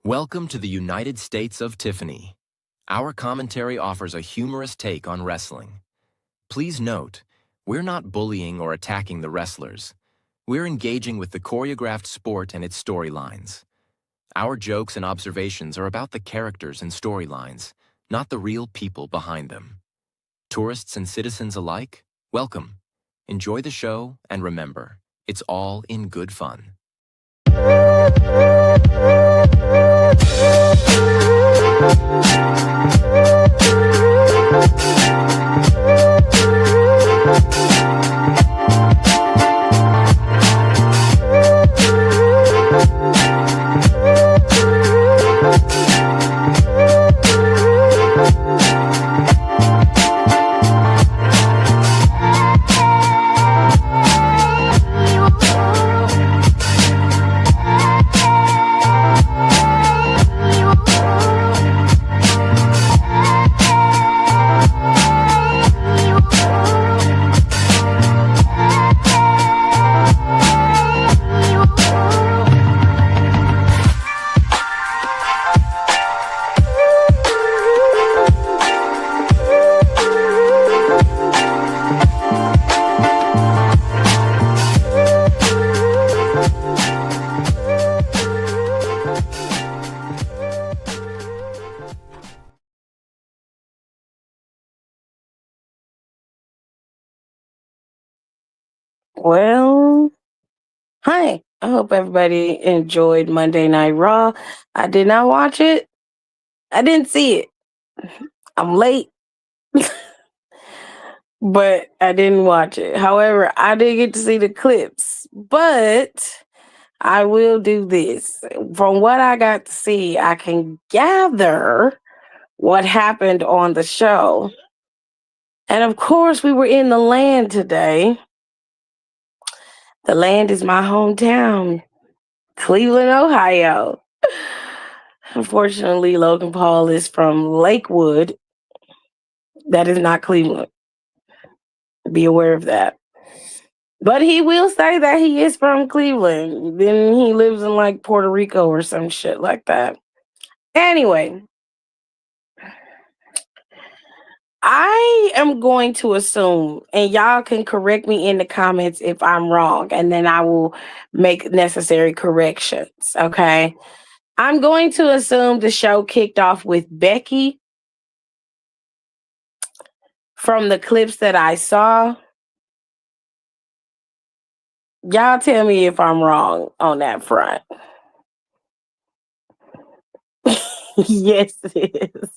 Welcome to the United States of Tiffany. Our commentary offers a humorous take on wrestling. Please note, we're not bullying or attacking the wrestlers. We're engaging with the choreographed sport and its storylines. Our jokes and observations are about the characters and storylines, not the real people behind them. Tourists and citizens alike, welcome. Enjoy the show, and remember, it's all in good fun. Well, hi. I hope everybody enjoyed Monday Night Raw. I did not watch it. I didn't see it. I'm late, but I didn't watch it. However, I did get to see the clips. But I will do this. From what I got to see, I can gather what happened on the show. And of course, we were in the land today. The land is my hometown, Cleveland, Ohio. Unfortunately, Logan Paul is from Lakewood. That is not Cleveland. Be aware of that. But he will say that he is from Cleveland. Then he lives in like Puerto Rico or some shit like that. Anyway, I am going to assume, and y'all can correct me in the comments if I'm wrong, and then I will make necessary corrections. Okay. I'm going to assume the show kicked off with Becky from the clips that I saw. Y'all tell me if I'm wrong on that front. Yes, it is.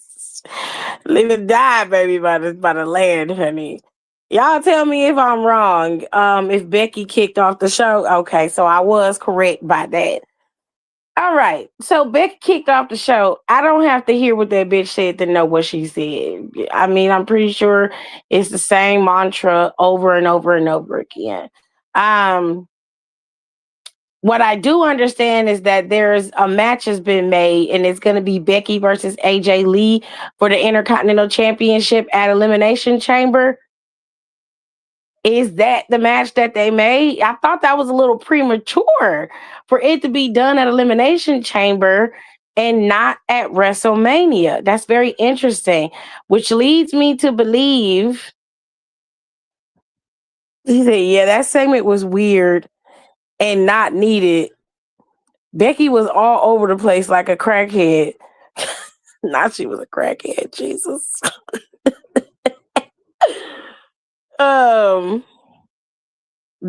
Live and die, baby, by the land, honey. Y'all tell me if I'm wrong. If Becky kicked off the show. Okay, so I was correct by that. All right. So Becky kicked off the show. I don't have to hear what that bitch said to know what she said. I mean, I'm pretty sure it's the same mantra over and over and over again. What I do understand is that there's a match has been made, and it's going to be Becky versus AJ Lee for the Intercontinental Championship at Elimination Chamber. Is that the match that they made? I thought that was a little premature for it to be done at Elimination Chamber and not at WrestleMania. That's very interesting, which leads me to believe. He said, yeah, that segment was weird and not needed. Becky was all over the place like a crackhead. Not she was a crackhead, Jesus. Don,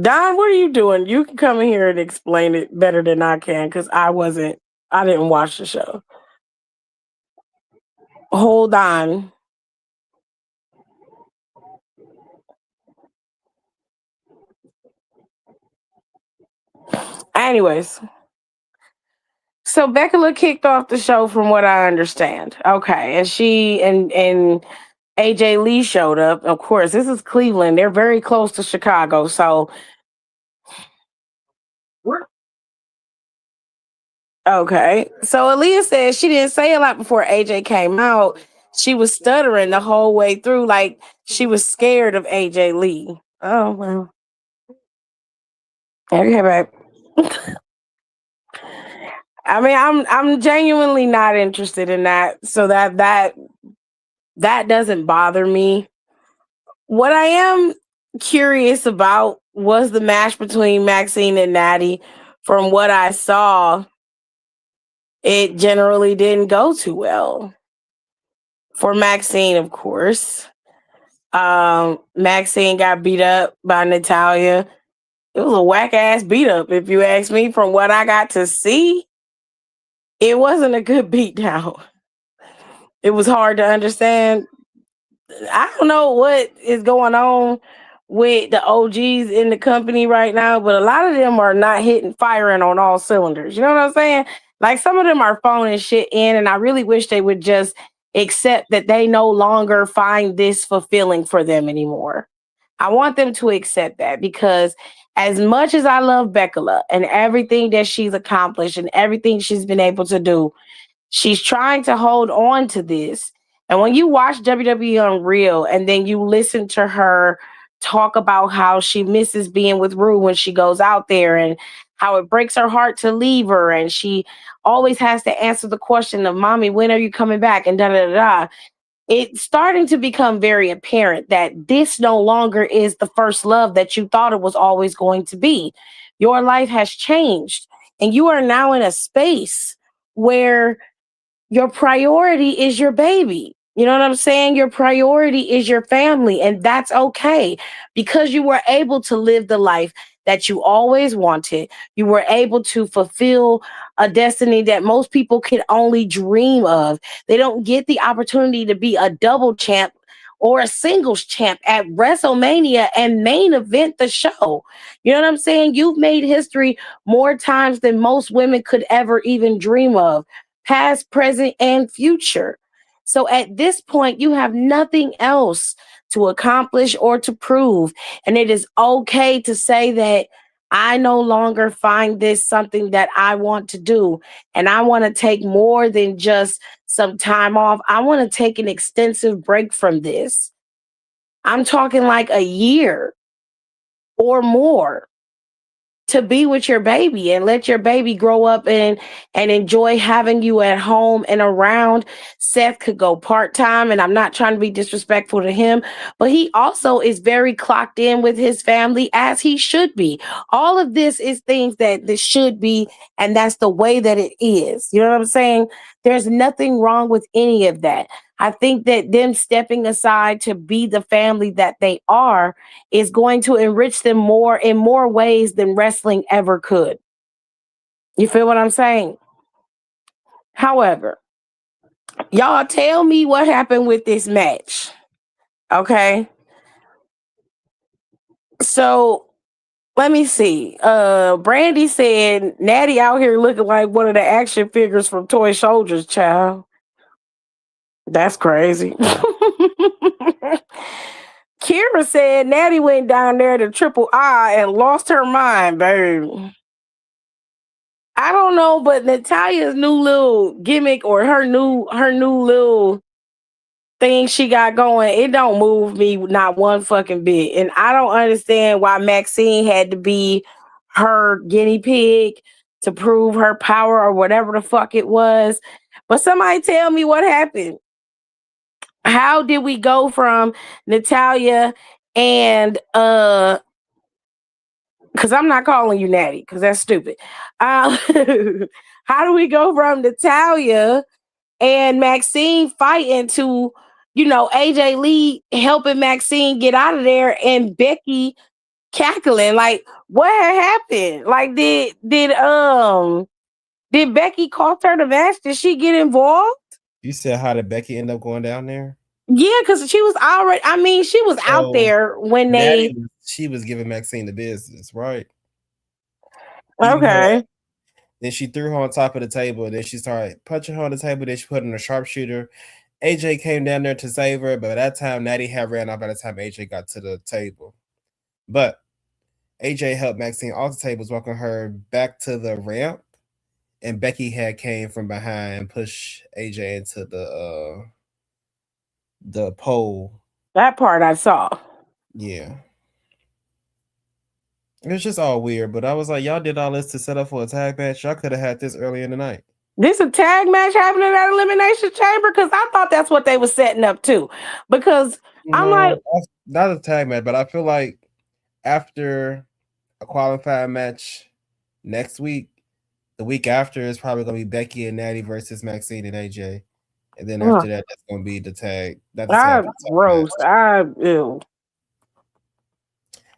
what are you doing? You can come in here and explain it better than I can, because I didn't watch the show. Hold on. Anyways, so Becky kicked off the show from what I understand. Okay, and she and AJ Lee showed up. Of course, this is Cleveland. They're very close to Chicago, so okay. So Aaliyah said she didn't say a lot before AJ came out. She was stuttering the whole way through, like she was scared of AJ Lee. Oh well. Okay, babe. I mean, I'm genuinely not interested in that. So that doesn't bother me. What I am curious about was the match between Maxine and Natty. From what I saw, it generally didn't go too well for Maxine, of course. Maxine got beat up by Natalia. It was a whack ass beat up, if you ask me. From what I got to see, it wasn't a good beat down. It was hard to understand. I don't know what is going on with the OGs in the company right now, but a lot of them are not hitting firing on all cylinders. You know what I'm saying? Like some of them are phoning shit in, and I really wish they would just accept that they no longer find this fulfilling for them anymore. I want them to accept that because as much as I love Becca and everything that she's accomplished and everything she's been able to do, she's trying to hold on to this. And when you watch WWE Unreal and then you listen to her talk about how she misses being with Rue when she goes out there and how it breaks her heart to leave her, and she always has to answer the question of mommy, when are you coming back? And da da da da. It's starting to become very apparent that this no longer is the first love that you thought it was always going to be. Your life has changed, and you are now in a space where your priority is your baby. You know what I'm saying? Your priority is your family, and that's okay because you were able to live the life that you always wanted. You were able to fulfill a destiny that most people can only dream of. They don't get the opportunity to be a double champ or a singles champ at WrestleMania and main event the show. You know what I'm saying? You've made history more times than most women could ever even dream of, past, present, and future. So at this point, you have nothing else to accomplish or to prove. And it is okay to say that I no longer find this something that I want to do. And I want to take more than just some time off. I want to take an extensive break from this. I'm talking like a year or more to be with your baby and let your baby grow up and enjoy having you at home and around. Seth could go part-time, and I'm not trying to be disrespectful to him, but he also is very clocked in with his family as he should be. All of this is things that this should be, and that's the way that it is. You know what I'm saying? There's nothing wrong with any of that. I think that them stepping aside to be the family that they are is going to enrich them more in more ways than wrestling ever could. You feel what I'm saying? However, y'all tell me what happened with this match. Okay. So let me see. Brandy said Natty out here looking like one of the action figures from Toy Soldiers, child. That's crazy. Kira said Natty went down there to Triple I and lost her mind, babe. I don't know, but Natalia's new little gimmick or her new little thing she got going, it don't move me not one fucking bit. And I don't understand why Maxine had to be her guinea pig to prove her power or whatever the fuck it was. But somebody tell me what happened. How did we go from Natalia and because I'm not calling you Natty because that's stupid. Uh, how do we go from Natalia and Maxine fighting to, AJ Lee helping Maxine get out of there and Becky cackling? Like, what had happened? Like, did Becky cost her the match? Did she get involved? You said how did Becky end up going down there? Yeah, because she was already. I mean, she was out So there when Natty, they. she was giving Maxine the business, right? Beating her Okay. up. Then she threw her on top of the table. Then she started punching her on the table. Then she put in a sharpshooter. AJ came down there to save her, but by that time, Natty had ran out by the time AJ got to the table. But AJ helped Maxine off the tables, walking her back to the ramp, and Becky had came from behind and pushed AJ into the pole. That part I saw. Yeah. It's just all weird. But I was like, y'all did all this to set up for a tag match. Y'all could have had this earlier in the night. This a tag match happening at Elimination Chamber? Because I thought that's what they were setting up to. Because I'm like, not a tag match, but I feel like after a qualifying match next week, the week after is probably gonna be Becky and Natty versus Maxine and AJ, and then after that, that's gonna be the tag. Gross. Ew.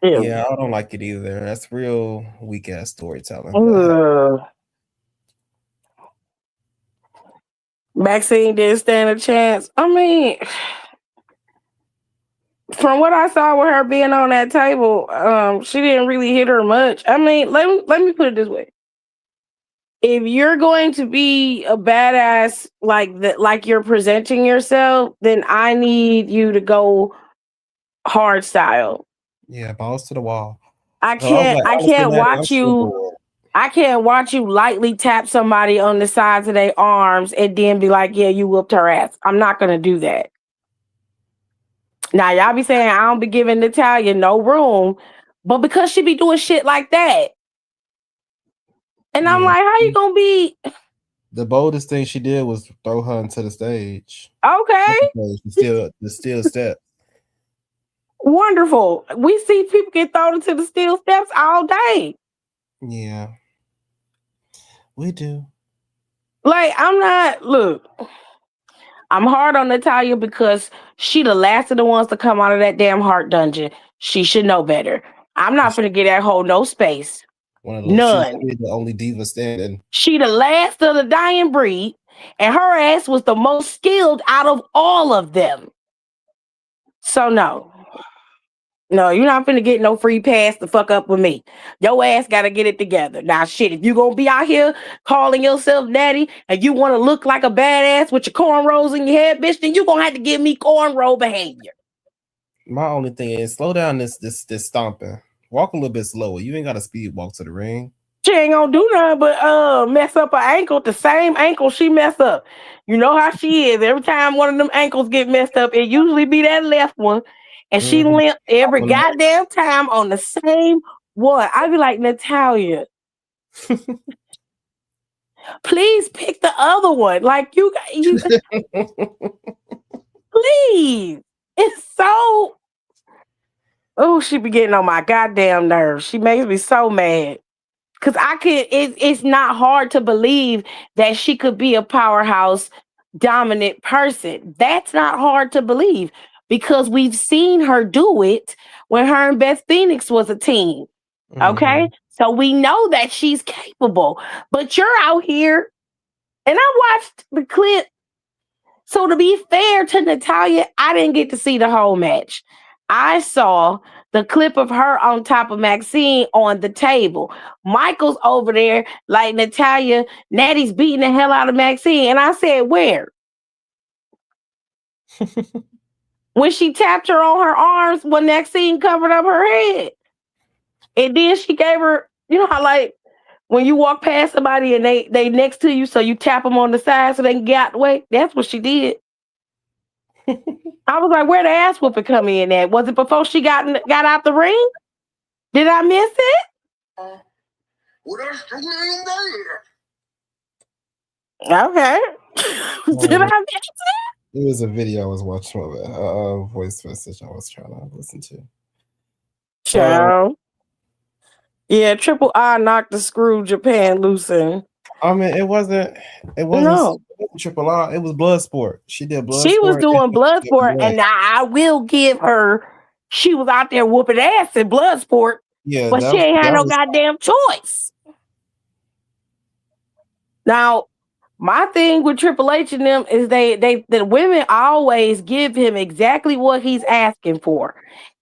Yeah, I don't like it either. That's real weak ass storytelling. Maxine didn't stand a chance. I mean, from what I saw with her being on that table, she didn't really hit her much. I mean, let me put it this way. If you're going to be a badass like that, like you're presenting yourself, then I need you to go hard style. Yeah, balls to the wall. I can't watch you. I can't watch you lightly tap somebody on the sides of their arms and then be like, yeah, you whooped her ass. I'm not going to do that. Now, y'all be saying I don't be giving Natalya no room, but because she be doing shit like that. And I'm like, how you going to be? The boldest thing she did was throw her into the stage. Okay. The steel steps. Wonderful. We see people get thrown into the steel steps all day. Yeah. We do. Like, I'm hard on Natalya because she the last of the ones to come out of that damn heart dungeon. She should know better. I'm not gonna get that whole no space. None. She's the only diva standing. She the last of the dying breed, and her ass was the most skilled out of all of them. So no. No, you're not finna get no free pass to fuck up with me. Your ass gotta get it together. Now, shit, if you gonna be out here calling yourself daddy and you wanna look like a badass with your cornrows in your head, bitch, then you gonna have to give me cornrow behavior. My only thing is slow down this stomping. Walk a little bit slower. You ain't got to speed walk to the ring. She ain't gonna do nothing but mess up her ankle, the same ankle she messed up. You know how she is. Every time one of them ankles get messed up, it usually be that left one. And she limped every goddamn time on the same one. I be like, Natalya, please pick the other one. Like you please. It's so. Oh, she be getting on my goddamn nerves. She makes me so mad. Cause it's not hard to believe that she could be a powerhouse dominant person. That's not hard to believe because we've seen her do it when her and Beth Phoenix was a team. Okay. So we know that she's capable, but you're out here and I watched the clip. So to be fair to Natalya, I didn't get to see the whole match. I saw the clip of her on top of Maxine on the table. Michael's over there like Natalya, Natty's beating the hell out of Maxine. And I said, where? When she tapped her on her arms, when Maxine covered up her head. And then she gave her, you know how like when you walk past somebody and they next to you, so you tap them on the side so they can get out the way. That's what she did. I was like, where the ass whooping come in at? Was it before she got out the ring? Did I miss it? Okay. Did I miss it? It was a video I was watching of it. Voice message I was trying to listen to. Child. Yeah, Triple I knocked the screw Japan loose in. I mean, it wasn't Triple I. It was Bloodsport. She did Bloodsport. She was doing Bloodsport, and I will give her. She was out there whooping ass in Bloodsport, but she ain't had no goddamn choice. Now, my thing with Triple H and them is the women always give him exactly what he's asking for.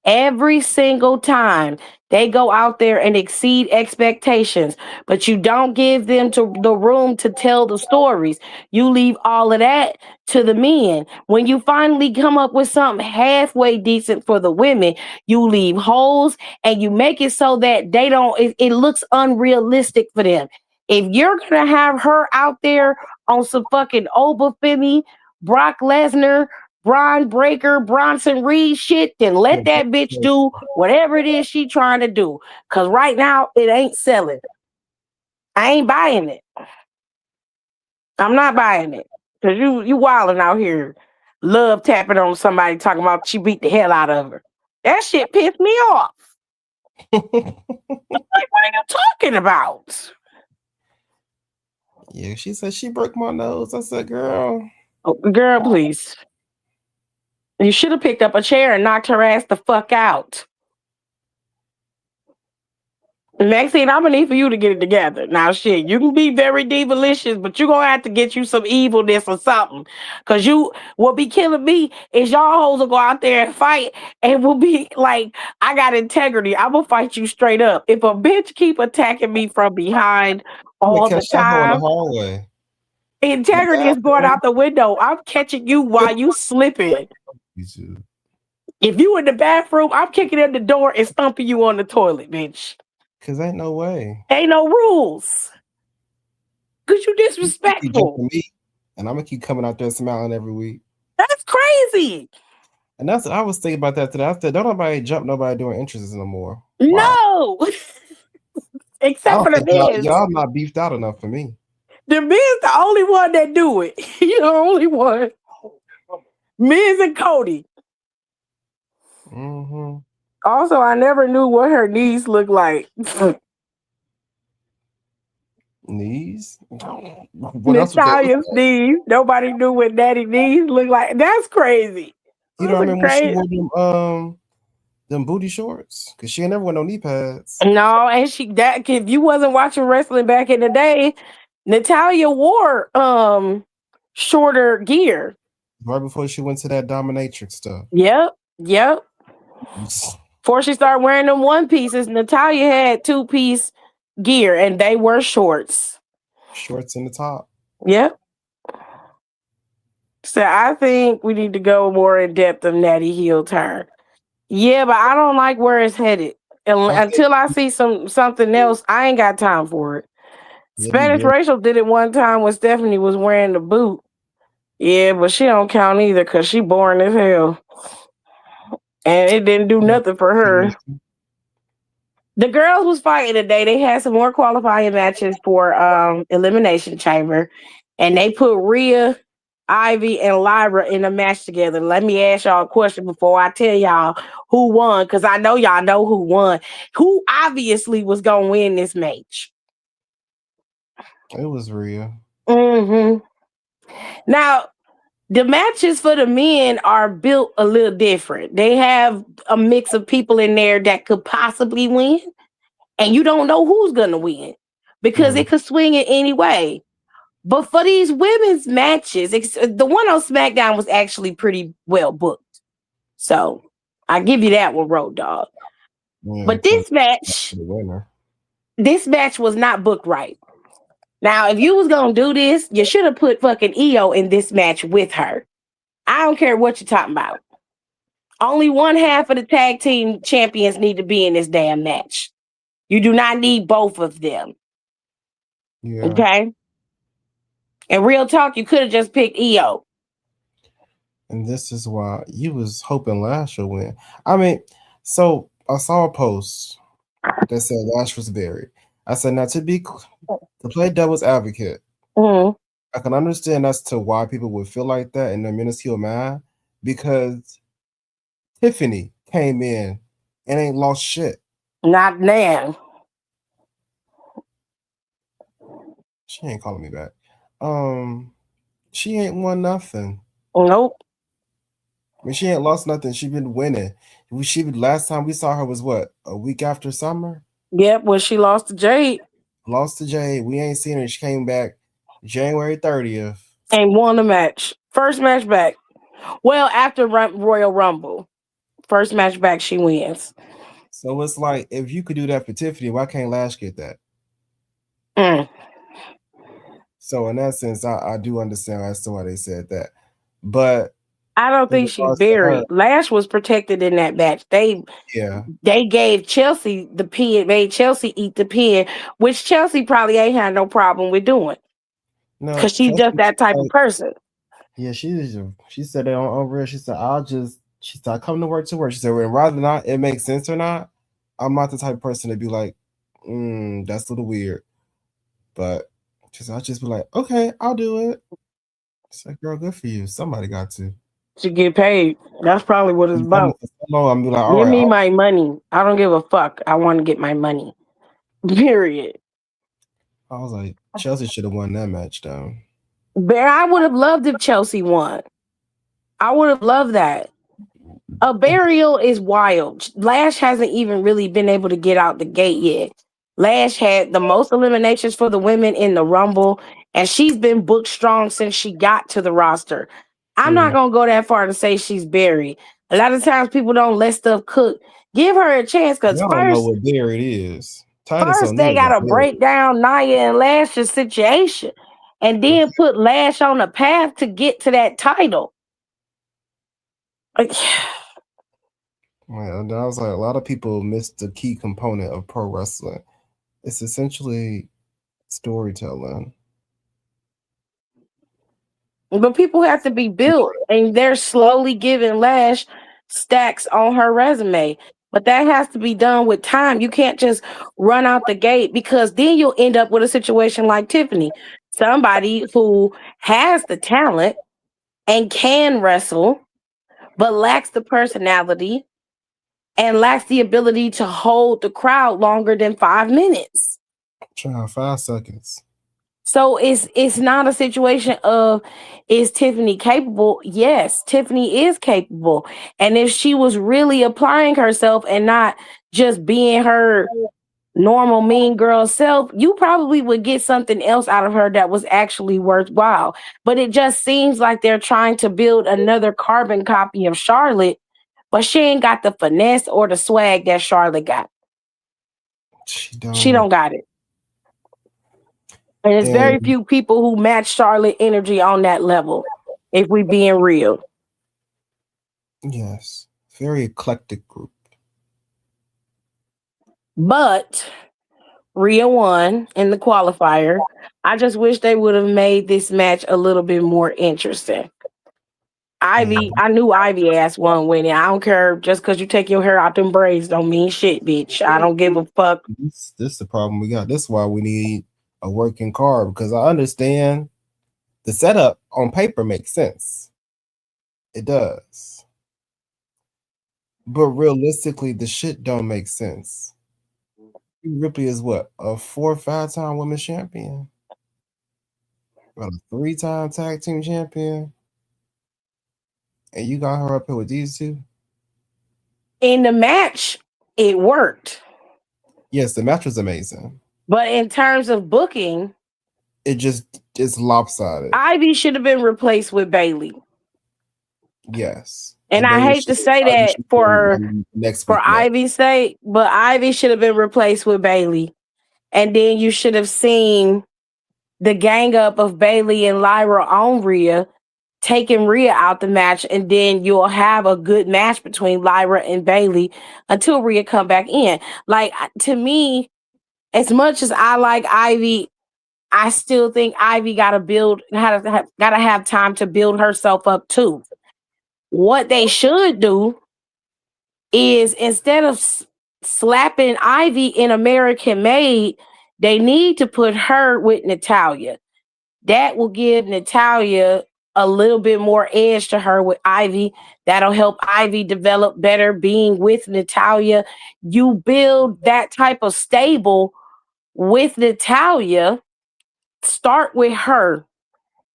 Every single time they go out there and exceed expectations, but you don't give them the room to tell the stories. You leave all of that to the men. When you finally come up with something halfway decent for the women, you leave holes and you make it so that they don't, it looks unrealistic for them. If you're going to have her out there on some fucking Obafemi, Brock Lesnar, Braun Breaker, Bronson Reed shit, then let that bitch do whatever it is she trying to do. Cause right now it ain't selling. I ain't buying it. I'm not buying it. Cause you wilding out here, love tapping on somebody talking about she beat the hell out of her. That shit pissed me off. Like, what are you talking about? Yeah, she said she broke my nose. I said, girl. Oh, girl, please. You should have picked up a chair and knocked her ass the fuck out. Next thing I'm gonna need for you to get it together. Now, shit, you can be very divalicious, but you're gonna have to get you some evilness or something. Cause what be killing me is y'all hoes will go out there and fight and will be like, I got integrity. I'm gonna fight you straight up. If a bitch keep attacking me from behind I'm gonna all the catch that hoe in the time, hallway. integrity is going out the window. I'm catching you while you slipping. If you in the bathroom, I'm kicking in the door and stumping you on the toilet, bitch. Cause ain't no way. Ain't no rules. Cause you You disrespectful. jumping me, and I'm gonna keep coming out there smiling every week. That's crazy. And that's I was thinking about that today. I said, don't nobody jump nobody doing entrances no more. No. I Except don't for the think Miz. y'all not beefed out enough for me. The Miz the only one that do it. You're the only one. Miz and Cody. Mm-hmm. Also, I never knew what her knees look like. Knees? Natalia's knees. Nobody knew what Natty knees look like. That's crazy. You don't remember when she wore them booty shorts? Cause she ain't never wore no knee pads. No, and if you wasn't watching wrestling back in the day, Natalya wore shorter gear. Right before she went to that dominatrix stuff. Yep. Before she started wearing them one pieces, Natalya had 2-piece gear and they were shorts. Shorts in the top. Yep. So I think we need to go more in depth of Natty heel turn. Yeah, but I don't like where it's headed. Until I see something else, I ain't got time for it. Spanish Rachel did it one time when Stephanie was wearing the boot. Yeah, but she don't count either because she boring as hell. And it didn't do nothing for her. The girls was fighting today. They had some more qualifying matches for Elimination Chamber. And they put Rhea, Ivy, and Lyra in a match together. Let me ask y'all a question before I tell y'all who won, because I know y'all know who won. Who obviously was going to win this match? It was Rhea. Mm-hmm. Now, the matches for the men are built a little different. They have a mix of people in there that could possibly win, and you don't know who's going to win because it could swing in any way. But for these women's matches, the one on SmackDown was actually pretty well booked. So I give you that one, Road Dogg. Yeah, but this match was not booked right. Now, if you was going to do this, you should have put fucking Io in this match with her. I don't care what you're talking about. Only one half of the tag team champions need to be in this damn match. You do not need both of them. Yeah. Okay? And real talk, you could have just picked Io. And this is why you was hoping Lash would win. I mean, so I saw a post that said Lash was buried. I said, now to play devil's advocate, I can understand as to why people would feel like that in their minuscule mind, because Tiffany came in and ain't lost shit. Not now. She ain't calling me back. She ain't won nothing. Nope. I mean, she ain't lost nothing. She been winning. Last time we saw her was what, a week after Summer? Yep, when she lost to Jade. We ain't seen her. She came back January 30th. And won the match. First match back. Well, after Royal Rumble. First match back, she wins. So it's like, if you could do that for Tiffany, why can't Lash get that? So in that sense, I do understand as to why they said that. But I don't think she's buried. Lash was protected in that match. They gave Chelsea the pin, made Chelsea eat the pin, which Chelsea probably ain't had no problem with doing. Because she's just that type of person. Yeah, she said it on over it. She said, she said, I come to work to work. She said, well, rather not it makes sense or not, I'm not the type of person to be like, that's a little weird. But she said, I'll just be like, okay, I'll do it. It's like, girl, good for you. Somebody got to. To get paid. That's probably what it's about. I'm be like, all Give right. me my money. I don't give a fuck. I want to get my money. Period. I was like, Chelsea should have won that match though. But I would have loved if Chelsea won. I would have loved that. A burial is wild. Lash hasn't even really been able to get out the gate yet. Lash had the most eliminations for the women in the Rumble, and she's been booked strong since she got to the roster. I'm not going to go that far to say she's buried. A lot of times people don't let stuff cook. Give her a chance because Y'all don't know what buried is. First they got to break down Nia and Lash's situation and then put Lash on a path to get to that title. Like, well, I was like, a lot of people miss the key component of pro wrestling. It's essentially storytelling. But people have to be built, and they're slowly giving Lash stacks on her resume. But that has to be done with time. You can't just run out the gate because then you'll end up with a situation like Tiffany, somebody who has the talent and can wrestle, but lacks the personality and lacks the ability to hold the crowd longer than 5 minutes. Try 5 seconds. So it's not a situation of is Tiffany capable? Yes, Tiffany is capable. And if she was really applying herself and not just being her normal mean girl self, you probably would get something else out of her that was actually worthwhile. But it just seems like they're trying to build another carbon copy of Charlotte, but she ain't got the finesse or the swag that Charlotte got. She don't got it. And there's very few people who match Charlotte energy on that level, if we being real. Yes. Very eclectic group. But Rhea won in the qualifier. I just wish they would have made this match a little bit more interesting. Ivy, I knew Ivy ass won winning. I don't care. Just because you take your hair out them braids don't mean shit, bitch. I don't give a fuck. This is the problem we got. This is why we need a working card, because I understand the setup on paper makes sense. It does. But realistically, the shit don't make sense. Ripley is what? A 4 or 5-time women's champion? A 3-time tag team champion? And you got her up here with these two? In the match, it worked. Yes, the match was amazing. But in terms of booking, it's lopsided. Ivy should have been replaced with Bayley. Yes. And I hate to say that for Ivy's sake, but Ivy should have been replaced with Bayley. And then you should have seen the gang up of Bayley and Lyra on Rhea, taking Rhea out the match, and then you'll have a good match between Lyra and Bayley until Rhea come back in. Like, to me, as much as I like Ivy, I still think Ivy gotta have time to build herself up too. What they should do is, instead of slapping Ivy in American Made, they need to put her with Natalya. That will give Natalya a little bit more edge to her with Ivy. That'll help Ivy develop better being with Natalya. You build that type of stable with Natalya. Start with her.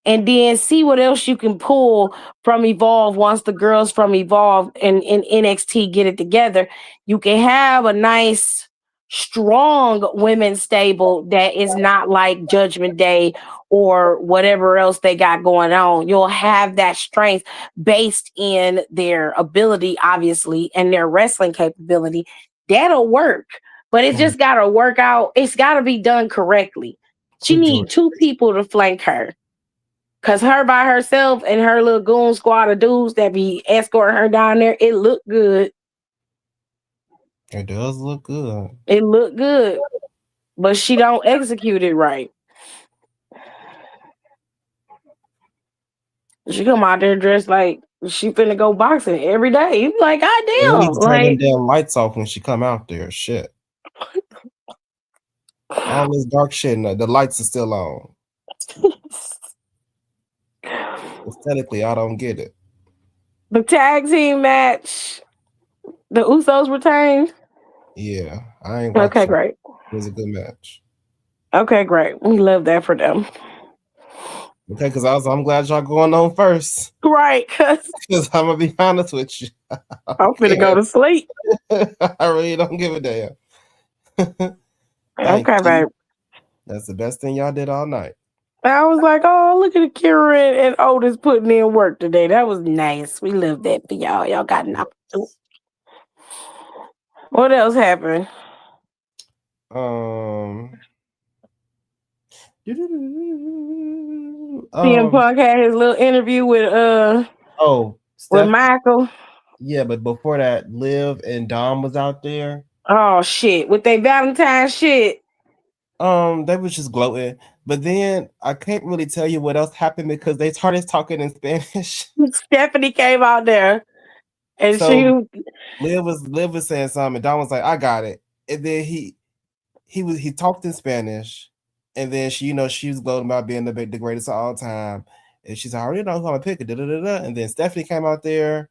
And then see what else you can pull from Evolve once the girls from Evolve and in NXT get it together. You can have a nice, strong women's stable that is not like Judgment Day or whatever else they got going on. You'll have that strength based in their ability, obviously, and their wrestling capability. That'll work. But it just got to work out. It's got to be done correctly. She needs 2 people to flank her. Because her by herself and her little goon squad of dudes that be escorting her down there, it looked good. It does look good. It looked good. But she don't execute it right. She come out there dressed like she finna go boxing every day. You be like, God They need damn. to turn them Like, damn lights off when she come out there. Shit. All this dark shit and the lights are still on. Aesthetically, I don't get it. the tag team match, the Usos retained. Yeah, I ain't Okay, watching. great. It was a good match. Okay, great. We love that for them. Okay, because I'm glad y'all going on first. Right, because Because I'm gonna be honest with you. I'm finna go to sleep. I really don't give a damn. Thank Okay, you. babe. That's the best thing y'all did all night. I was like, oh, look at Kira and Otis putting in work today. That was nice. We love that for y'all. Y'all got an opportunity. What else happened? CM Punk had his little interview with Michael. Yeah, but before that, Liv and Dom was out there. Oh shit, with their Valentine's shit. They was just gloating. But then I can't really tell you what else happened because they started talking in Spanish. Stephanie came out there and so Liv was saying something, and Dom was like, I got it. And then he talked in Spanish, and then she was gloating about being the greatest of all time. And she's like, I already know who I'm gonna pick. And then Stephanie came out there,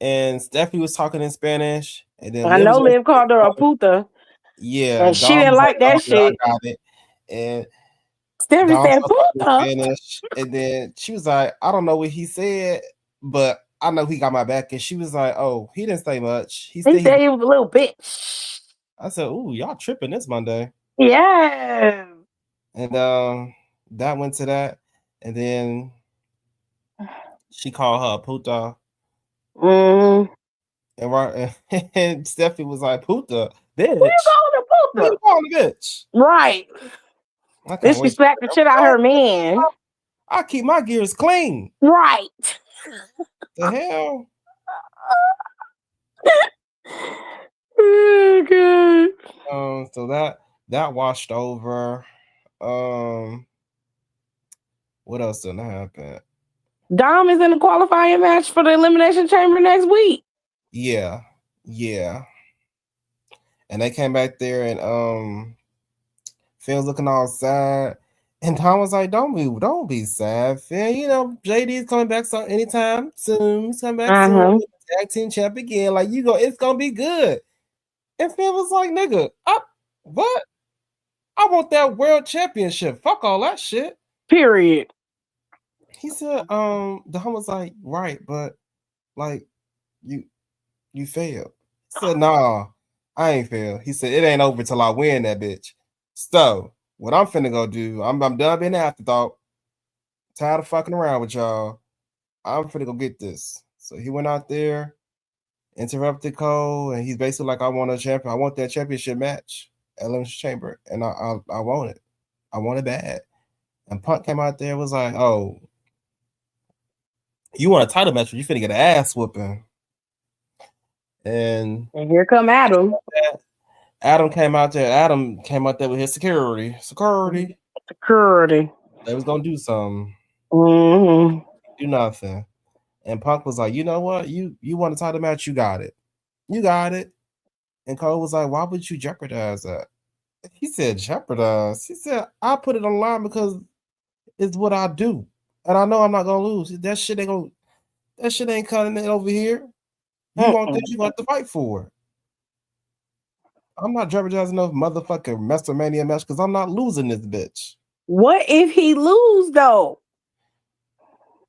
and Stephanie was talking in Spanish. And then I know Liv called her a puta. Yeah, and she didn't like that shit. I got it. And Stephanie said puta. Spanish, and then she was like, I don't know what he said, but I know he got my back. And she was like, oh, he didn't say much. He said he was a little bitch. I said, ooh, y'all tripping this Monday. Yeah. And that went to that. And then she called her a puta. And Stephanie was like, puta, bitch. Who you calling a puta? Who you calling a bitch? Right. Then she slapped the shit out her man. I keep my gears clean. Right. The hell? Oh, God. So that washed over. What else didn't happen? Dom is in the qualifying match for the Elimination Chamber next week. Yeah. And they came back there, and Finn's looking all sad. And Tom was like, don't be sad, Finn. JD's coming back anytime soon. He's coming back soon. Tag team champ again. Like, it's gonna be good. And Finn was like, nigga, what? I want that world championship. Fuck all that shit. Period. He said, Dom was like, right, but like you failed. He said, nah, I ain't failed. He said, it ain't over till I win that bitch. So what I'm finna go do, I'm done being an afterthought. Tired of fucking around with y'all. I'm finna go get this. So he went out there, interrupted Cole, and he's basically like, I want a champion. I want that championship match at Elimination Chamber, and I want it. I want it bad. And Punk came out there and was like, oh, you want a title match, but you finna get an ass whooping. And here come Adam. Adam came out there with his security. They was gonna do something. Do nothing. And Punk was like, you know what? You want a title match? You got it. And Cole was like, why would you jeopardize that? He said, jeopardize. He said, I put it on the line because it's what I do. And I know I'm not gonna lose. That shit ain't cutting it over here. You want this, you have to fight for it. I'm not jeopardizing no motherfucking WrestleMania match because I'm not losing this bitch. What if he lose though?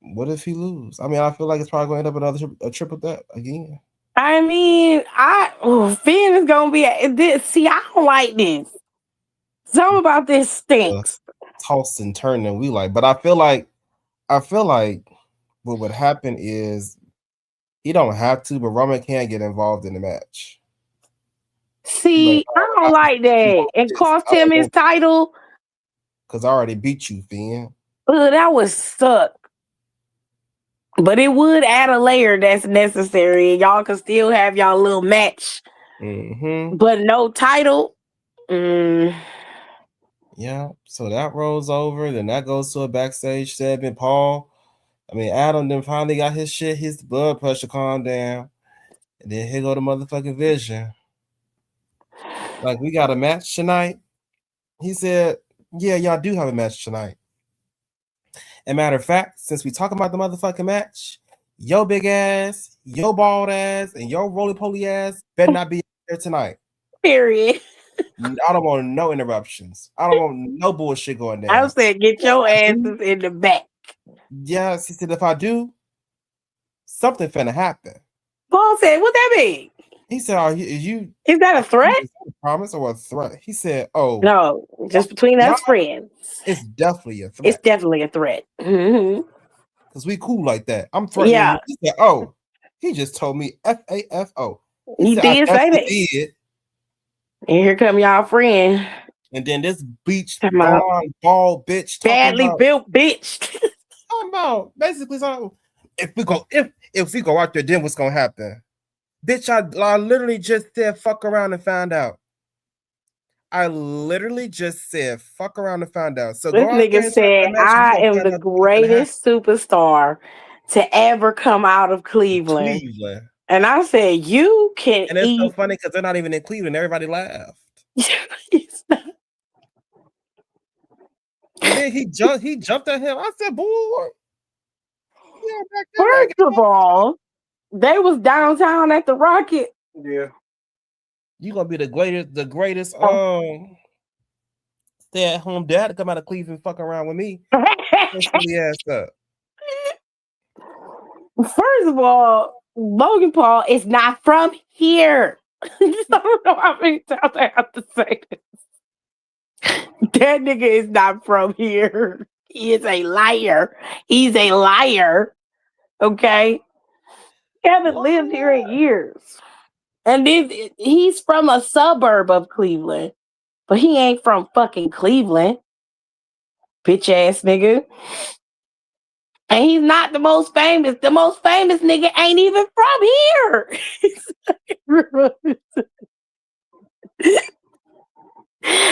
What if he lose? I mean, I feel like it's probably going to end up a triple threat again. I mean, Finn is gonna be this. See, I don't like this. Something about this stinks. Toss and turn, and we like, but I feel like what would happen is he don't have to, but Roman can get involved in the match. See, I don't like that. And cost him his title. Because I already beat you, Finn. That would suck. But it would add a layer that's necessary. Y'all can still have y'all little match. But no title. Yeah, so that rolls over, then that goes to a backstage segment. Adam then finally got his blood pressure calmed down. And then here go the motherfucking Vision. Like, we got a match tonight. He said, yeah, y'all do have a match tonight. And matter of fact, since we talking about the motherfucking match, your big ass, your bald ass, and your roly-poly ass better not be there tonight. Period. I don't want no interruptions. I don't want no bullshit going down. I said, get your asses in the back. Yes, he said, if I do, something finna happen. Paul said, what that mean? He said, is that a threat? Is that a promise or a threat? He said, oh. No, just between us friends. It's definitely a threat. It's definitely a threat. Because we cool like that. I'm threatening you. He said, oh, he just told me FAFO. He did say that. Did. And here come y'all friend. And then this beach blonde bald bitch badly built bitch. Talking about basically something. If we go out there, then what's gonna happen? Bitch, I literally just said fuck around and find out. I literally just said fuck around and find out. So this nigga said I am the greatest superstar to ever come out of Cleveland. And I said, you can And it's so funny because they're not even in Cleveland. Everybody laughed. And then he jumped at him. I said, boy. First of all, they was downtown at the Rocket. Yeah. You gonna be the greatest stay-at-home dad to come out of Cleveland fucking around with me. Ass up. First of all, Logan Paul is not from here. I don't know how many times I have to say this. That nigga is not from here. He is a liar. He's a liar. Okay? He haven't lived here in years. And then he's from a suburb of Cleveland. But he ain't from fucking Cleveland. Bitch ass nigga. And he's not the most famous. The most famous nigga ain't even from here.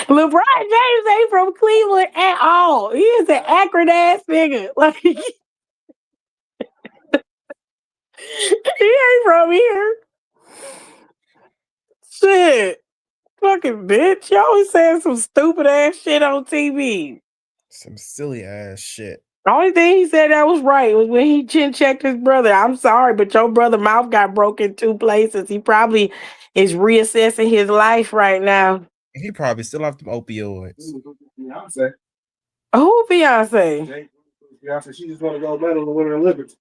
LeBron James ain't from Cleveland at all. He is an Akron ass nigga. Like he ain't from here. Shit. Fucking bitch. You always saying some stupid ass shit on TV. Some silly ass shit. The only thing he said that was right was when he chin checked his brother. I'm sorry, but your brother's mouth got broken in 2 places. He probably is reassessing his life right now. He probably still off them opioids. Beyonce. Who Beyonce? Beyonce, she just want to go medal in the Winter Olympics.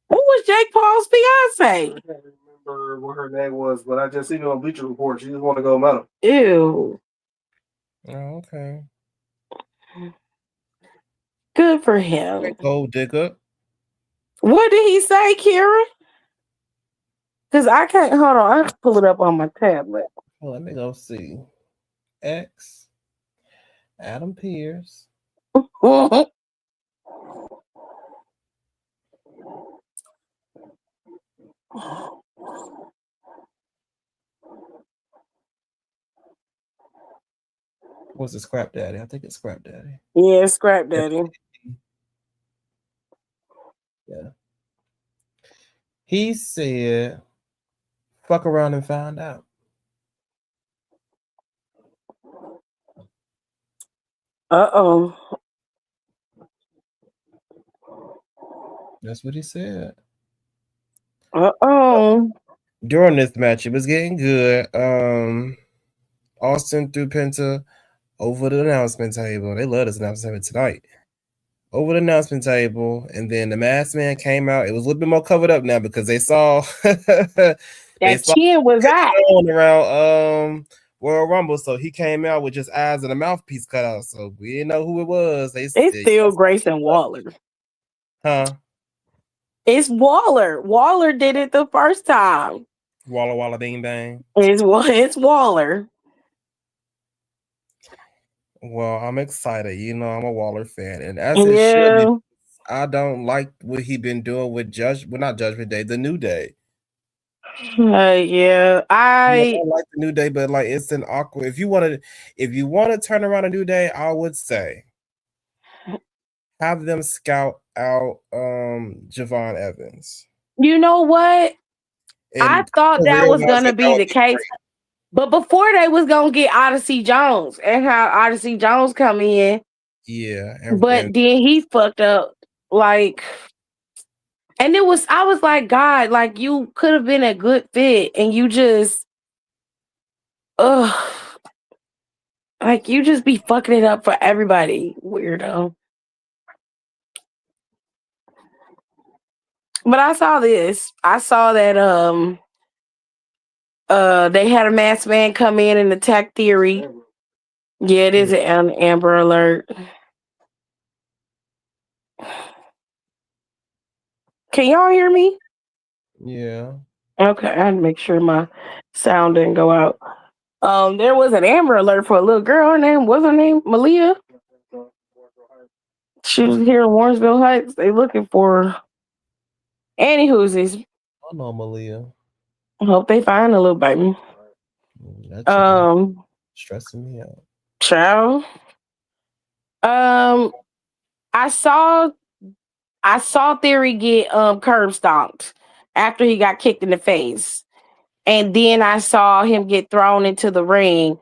Who was Jake Paul's Beyonce? I can't remember what her name was, but I just seen it on Bleacher Report. She just want to go medal. Ew. Oh, okay. Good for him. Gold digger. What did he say, Kira? Because I can't, hold on, I have to pull it up on my tablet. Well, let me go see. X. Adam Pearce. What's the Scrap Daddy? I think it's Scrap Daddy. Yeah, Scrap Daddy. Yeah. He said, fuck around and find out. Uh-oh. That's what he said. Uh-oh. During this match, it was getting good. Austin threw Penta over the announcement table. They love this announcement tonight. Over the announcement table, and then the masked man came out. It was a little bit more covered up now because they saw that chin was out around Royal Rumble, so he came out with just eyes and a mouthpiece cut out. So we didn't know who it was. It's still Grayson Waller. Huh? It's Waller. Waller did it the first time. Walla Bing Bang. It's Waller. Well, I'm excited. You know, I'm a Waller fan, and as it should be, I don't like what he been doing with not Judgment Day, the New Day. Yeah, I like the New Day, but like it's an awkward. If you want to turn around a New Day, I would say have them scout out Javon Evans. You know what? I thought that was gonna be the case. Great. But before they was gonna get Odyssey Jones and have Odyssey Jones come in. Yeah. But then he fucked up. Like, and I was like, God, like you could have been a good fit and you just like you just be fucking it up for everybody. Weirdo. But I saw this. I saw that they had a masked man come in and attack Theory. Yeah, it is an Amber Alert. Can y'all hear me? Yeah. Okay, I had to make sure my sound didn't go out. There was an Amber Alert for a little girl. What's her name? Malia. She was here in Warrensville Heights. They looking for her. Anywho's. I know Malia. I hope they find a little baby. That's stressing me out. Child. I saw Theory get curb stomped after he got kicked in the face. And then I saw him get thrown into the ring.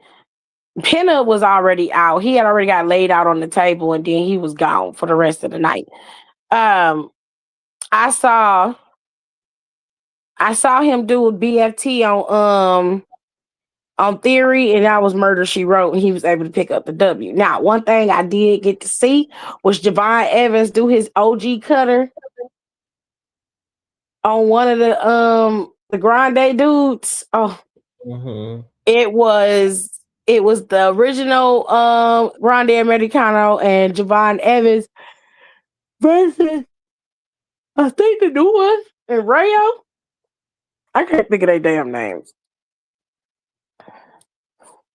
Pinna was already out. He had already got laid out on the table and then he was gone for the rest of the night. I saw him do a BFT on Theory, and that was Murder She Wrote, and he was able to pick up the W. Now, one thing I did get to see was Javon Evans do his OG cutter on one of the Grande dudes. Oh, it was the original Grande Americano and Javon Evans versus I think the new one and Rayo. I can't think of their damn names.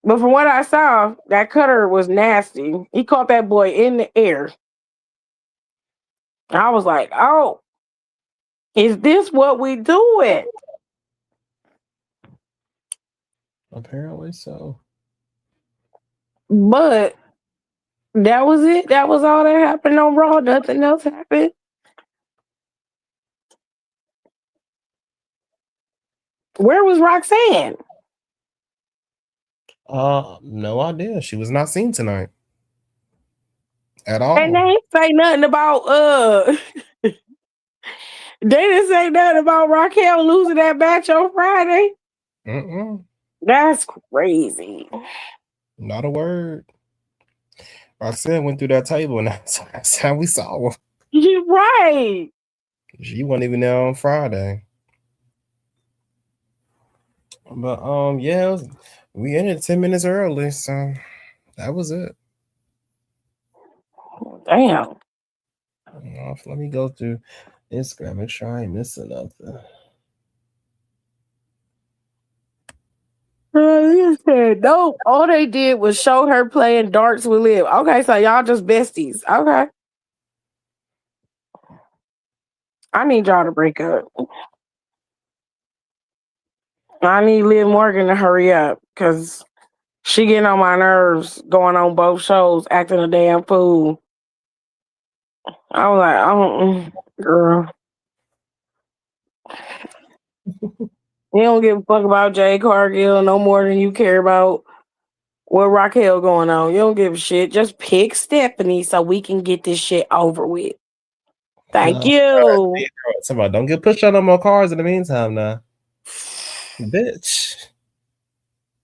But from what I saw, that cutter was nasty. He caught that boy in the air. I was like, oh, is this what we doing? Apparently so. But that was it. That was all that happened on Raw. Nothing else happened. Where was Roxanne? No idea. She was not seen tonight at all. And they didn't say nothing about they didn't say nothing about Raquel losing that match on Friday. That's crazy. Not a word. Roxanne went through that table and that's how we saw her. You're right. She wasn't even there on Friday. But yeah, we ended 10 minutes early, so that was it. Damn. Let me go through Instagram, make sure I ain't missing nothing. You said nope. All they did was show her playing darts with Liv. Okay, so y'all just besties. Okay. I need y'all to break up. I need Liv Morgan to hurry up because she getting on my nerves going on both shows, acting a damn fool. I was like, oh, girl. You don't give a fuck about Jay Cargill no more than you care about what Raquel going on. You don't give a shit. Just pick Stephanie so we can get this shit over with. Thank you. Somebody don't get pushed on no more cars in the meantime now. Bitch.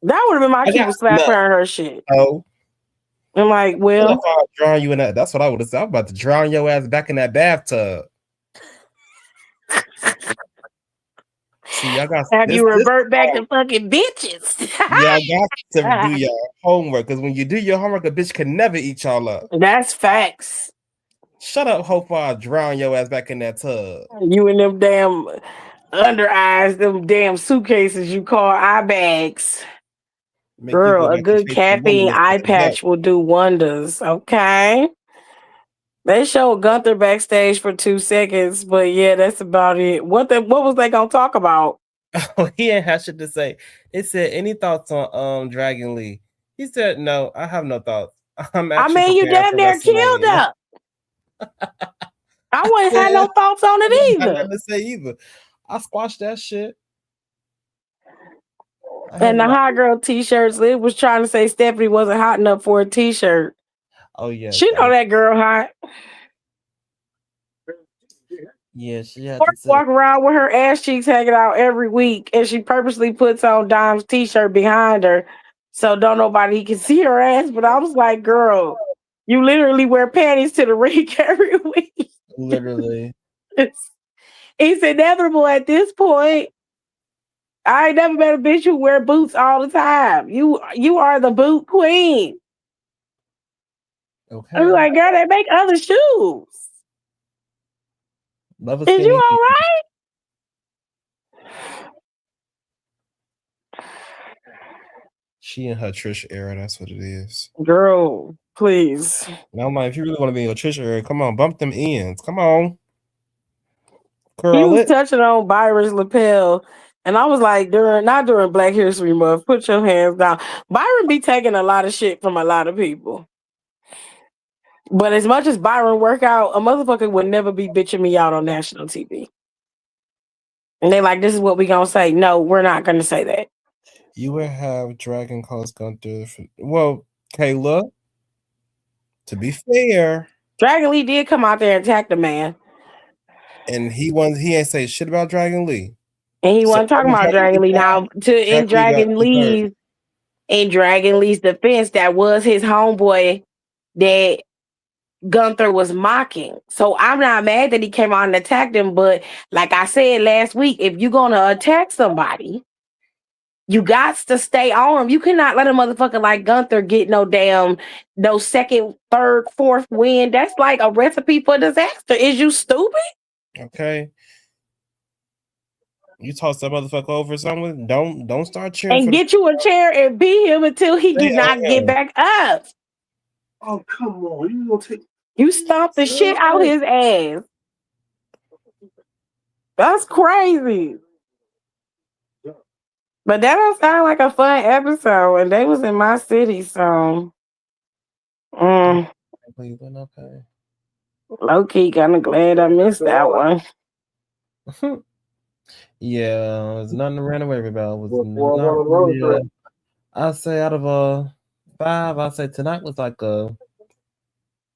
That would have been my key to slap her and her shit. Oh. I'm like, well. If I drown you in that, that's what I would have said. I'm about to drown your ass back in that bathtub. See, I got have you revert back to fucking bitches. Yeah, I got to do your homework because when you do your homework, a bitch can never eat y'all up. That's facts. Shut up, hope I drown your ass back in that tub. You and them damn under eyes, them damn suitcases you call eye bags. Girl, a good caffeine eye patch will do wonders. Okay. They showed Gunther backstage for 2 seconds, but yeah, that's about it. What was they gonna talk about? Oh, he ain't had shit to say. It said, any thoughts on Dragon Lee? He said, no, I have no thoughts. I'm I actually mean, you preparing damn for near killed WrestleMania. her. I wouldn't have no thoughts on it I either. nothing to say either. I squashed that shit. And the hot girl t-shirts, Liv was trying to say Stephanie wasn't hot enough for a t-shirt. Oh yeah, She know that girl hot. Yeah, she had Or to say. walk around with her ass cheeks hanging out every week, and she purposely puts on Dom's t-shirt behind her, so don't nobody can see her ass. But I was like, girl, you literally wear panties to the ring every week. Literally. It's inevitable at this point. I ain't never met a bitch who wear boots all the time. You are the boot queen. Okay. I'm like, girl, they make other shoes. Love a Is you skinny. all right? She in her Trish era, that's what it is. Girl, please. And I'm like, if you really want to be in your Trish era, come on, bump them ends. Come on. He Curl was it. touching on Byron's lapel. And I was like, not during Black History Month, put your hands down. Byron be taking a lot of shit from a lot of people. But as much as Byron work out, a motherfucker would never be bitching me out on national TV. And they like, this is what we gonna say. No, we're not gonna say that. You would have Dragon Calls Gunther. Well, Kayla, to be fair, Dragon Lee did come out there and attack the man. And he ain't say shit about Dragon Lee. And he wasn't talking about Dragon Lee. Now, in Dragon Lee's defense, that was his homeboy that Gunther was mocking. So I'm not mad that he came out and attacked him. But like I said last week, if you're gonna attack somebody, you got to stay on him. You cannot let a motherfucker like Gunther get no second, third, fourth win. That's like a recipe for disaster. Is you stupid? Okay. You toss that motherfucker over someone, don't start cheering. And get you a chair and beat him until he do not get back up. Oh, come on. You gonna take You stomp the shit out his ass. That's crazy. But that don't sound like a fun episode. And they was in my city, so Okay. Low-key kind of glad I missed that one. Yeah, there's nothing to run away about. I'd say out of 5, I'd say tonight was like a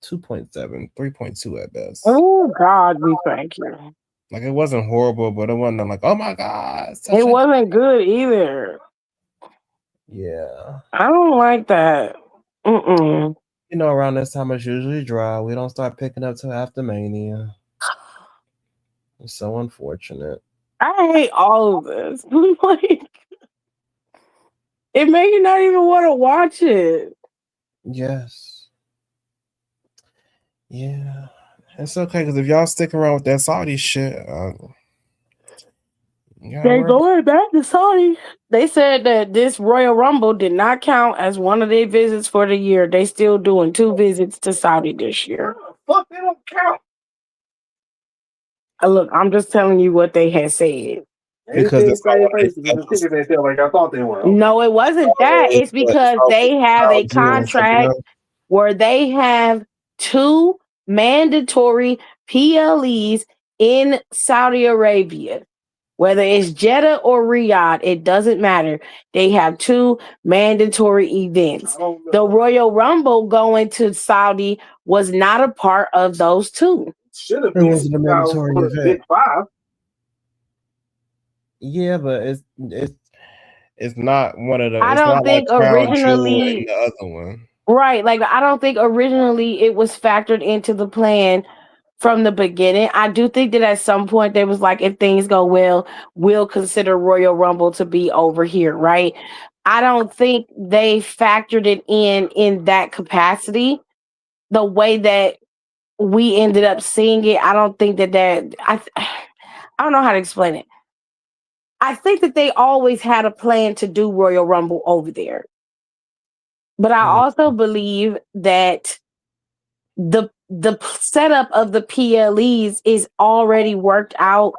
2.7, 3.2 at best. Oh God, we thank you. Like, it wasn't horrible, but it wasn't like, oh my God. It wasn't good either. Yeah. I don't like that. Mm-mm. You know, around this time it's usually dry. We don't start picking up till after Mania. It's so unfortunate. I hate all of this. Like, it made you not even want to watch it. Yes. Yeah. It's okay, because if y'all stick around with that Saudi shit, they're going back to Saudi. They said that this Royal Rumble did not count as one of their visits for the year. They still doing 2 visits to Saudi this year. Fuck, they don't count. Look, I'm just telling you what they had said. Because it's they feel like I thought they were. No, it wasn't that. It's because they have a contract where they have 2 mandatory PLEs in Saudi Arabia. Whether it's Jeddah or Riyadh, it doesn't matter. They have 2 mandatory events. The Royal Rumble going to Saudi was not a part of those 2. Should have been a mandatory event. 5. Yeah, but it's not one of the. I don't think originally the other one. Right, like I don't think originally it was factored into the plan from the beginning. I do think that at some point they was like, if things go well, we'll consider Royal Rumble to be over here, right? I don't think they factored it in that capacity. The way that we ended up seeing it, I don't think that I don't know how to explain it. I think that they always had a plan to do Royal Rumble over there. But I also believe that the setup of the PLEs is already worked out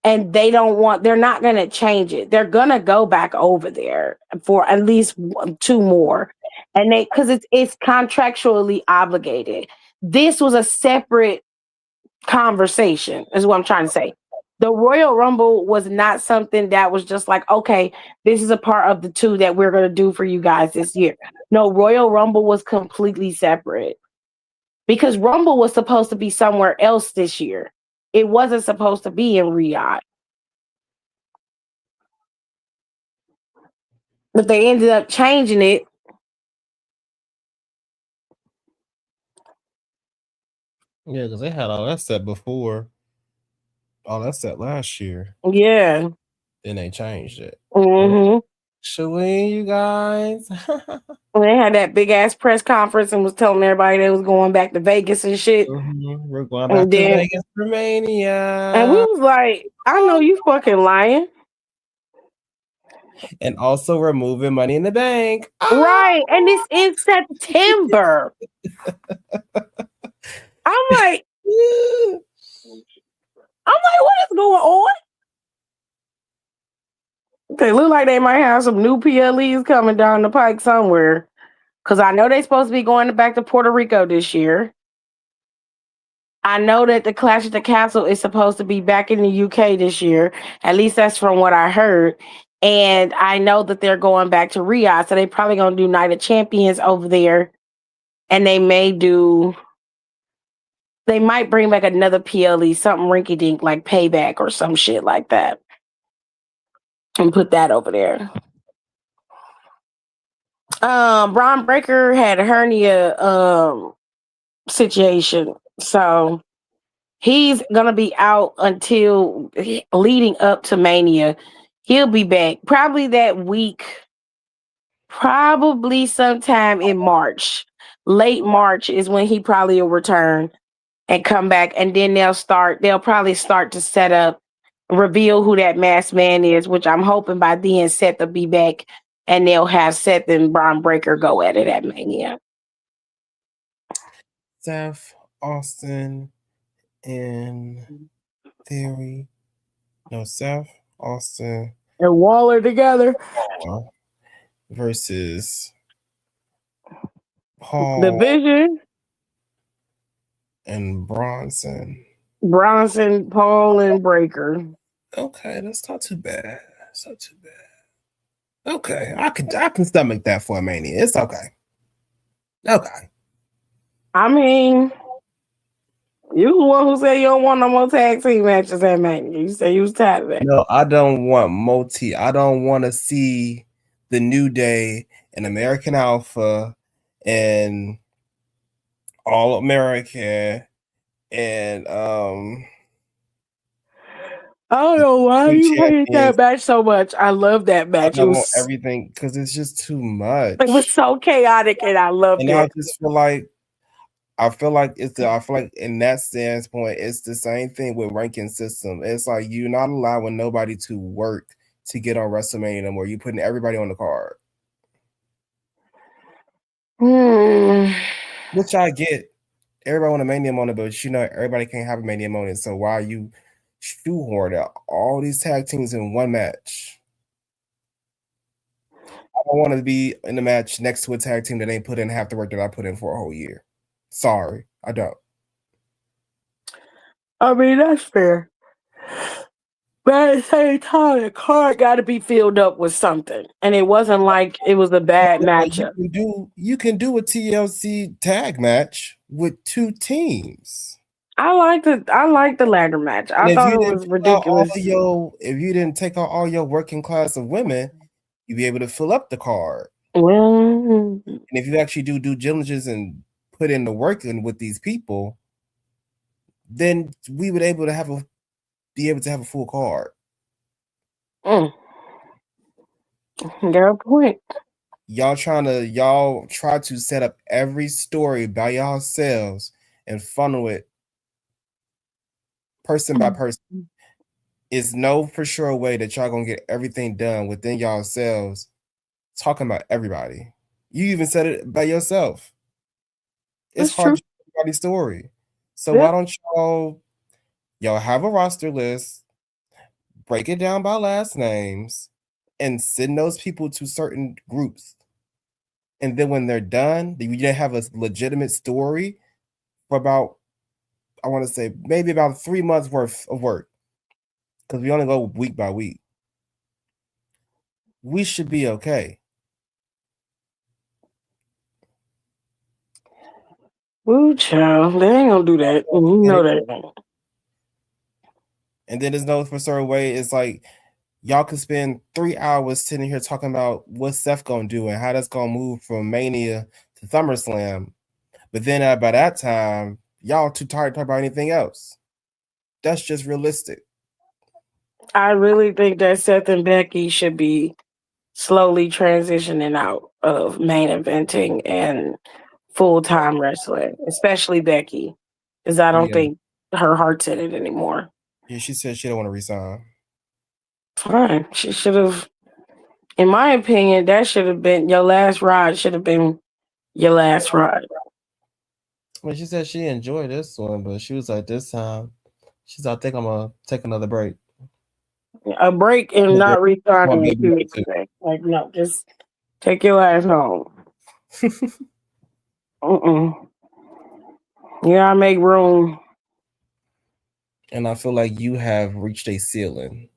and they're not going to change it. They're going to go back over there for at least 2 more. And because it's contractually obligated. This was a separate conversation, is what I'm trying to say. The Royal Rumble was not something that was just like, okay, this is a part of the 2 that we're going to do for you guys this year. No, Royal Rumble was completely separate because Rumble was supposed to be somewhere else this year. It wasn't supposed to be in Riyadh. But they ended up changing it. Yeah, because they had all that set before. All that set last year. Yeah. Then they changed it. Mm-hmm. Shalene, you guys. They had that big ass press conference and was telling everybody they was going back to Vegas and shit. We're going back to Vegas for Mania. And we was like, I know you fucking lying. And also we're moving Money in the Bank. Right. And it's in September. I'm like, what is going on? They look like they might have some new PLEs coming down the pike somewhere. Because I know they're supposed to be going back to Puerto Rico this year. I know that the Clash at the Castle is supposed to be back in the UK this year. At least that's from what I heard. And I know that they're going back to Riyadh. So they're probably going to do Night of Champions over there. And they might bring back another PLE, something rinky dink like Payback or some shit like that. And put that over there. Braun Breaker had a hernia situation. So he's gonna be out until leading up to Mania. He'll be back probably that week, probably sometime in March. Late March is when he probably will return and come back, and then they'll probably start to set up, reveal who that masked man is, which I'm hoping by then Seth will be back and they'll have Seth and Braun Breaker go at it at Mania. Seth, Austin, and Theory. No, Seth, Austin, and Waller together versus Paul, the Vision, and Bronson, Paul, and Breaker. Okay, that's not too bad. Okay, I can stomach that for a Mania. It's okay. Okay. I mean, you the one who said you don't want no more tag team matches at Mania. You said you was tired of that. No, I don't want I don't want to see the New Day and American Alpha and All American and I don't know why you hate that match so much. I love that match. I want everything because it's just too much. It was so chaotic, and I loved it. I just feel like I feel like in that standpoint, it's the same thing with ranking system. It's like you're not allowing nobody to work to get on WrestleMania anymore. You're putting everybody on the card. Which I get. Everybody want a Mania moment, but everybody can't have a Mania moment. So why are you shoehorn out all these tag teams in one match? I don't want to be in the match next to a tag team that ain't put in half the work that I put in for a whole year. Sorry, I don't. I mean, that's fair. But at the same time, the card got to be filled up with something. And it wasn't like it was a bad matchup. You can do a TLC tag match with 2 teams. I like the ladder match. I thought it was ridiculous. If you didn't take out all your working class of women, you'd be able to fill up the card. Well, and if you actually do due diligence and put in the work in with these people, then we would be able to have a full card. Got a point. Y'all try to set up every story by yourselves and funnel it person by person. It's no for sure way that y'all gonna get everything done within yourselves talking about everybody. You even said it by yourself. It's hard to tell everybody's story. So why don't y'all have a roster list, break it down by last names, and send those people to certain groups. And then when they're done, you have a legitimate story for about, I want to say, maybe about 3 months worth of work. Because we only go week by week. We should be okay. Woo, child. They ain't gonna do that. You know that. And then there's no for certain way. It's like y'all could spend 3 hours sitting here talking about what Seth gonna do and how that's gonna move from Mania to SummerSlam. But then by that time, y'all too tired to talk about anything else. That's just realistic. I really think that Seth and Becky should be slowly transitioning out of main eventing and full-time wrestling, especially Becky, because I don't think her heart's in it anymore. Yeah, she said she don't want to resign. Fine. She should have, in my opinion, that should have been your last ride, should have been your last ride. Well, she said she enjoyed this one, but she was like, this time, she's like, I think I'm going to take another break. A break and not resigning. Like, no, just take your ass home. You gotta make room. And I feel like you have reached a ceiling.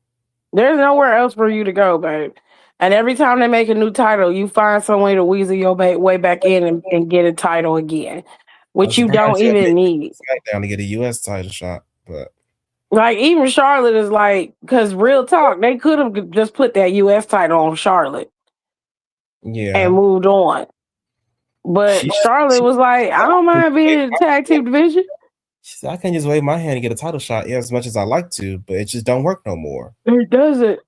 There's nowhere else for you to go, babe. And every time they make a new title, you find some way to weasel your way back in and get a title again, which you don't even need. SmackDown to get a U.S. title shot, but like even Charlotte is like, because real talk, they could have just put that U.S. title on Charlotte, and moved on. But Charlotte was like, I don't mind being in the tag team division. She said, I can just wave my hand and get a title shot as much as I like to, but it just don't work no more. It doesn't.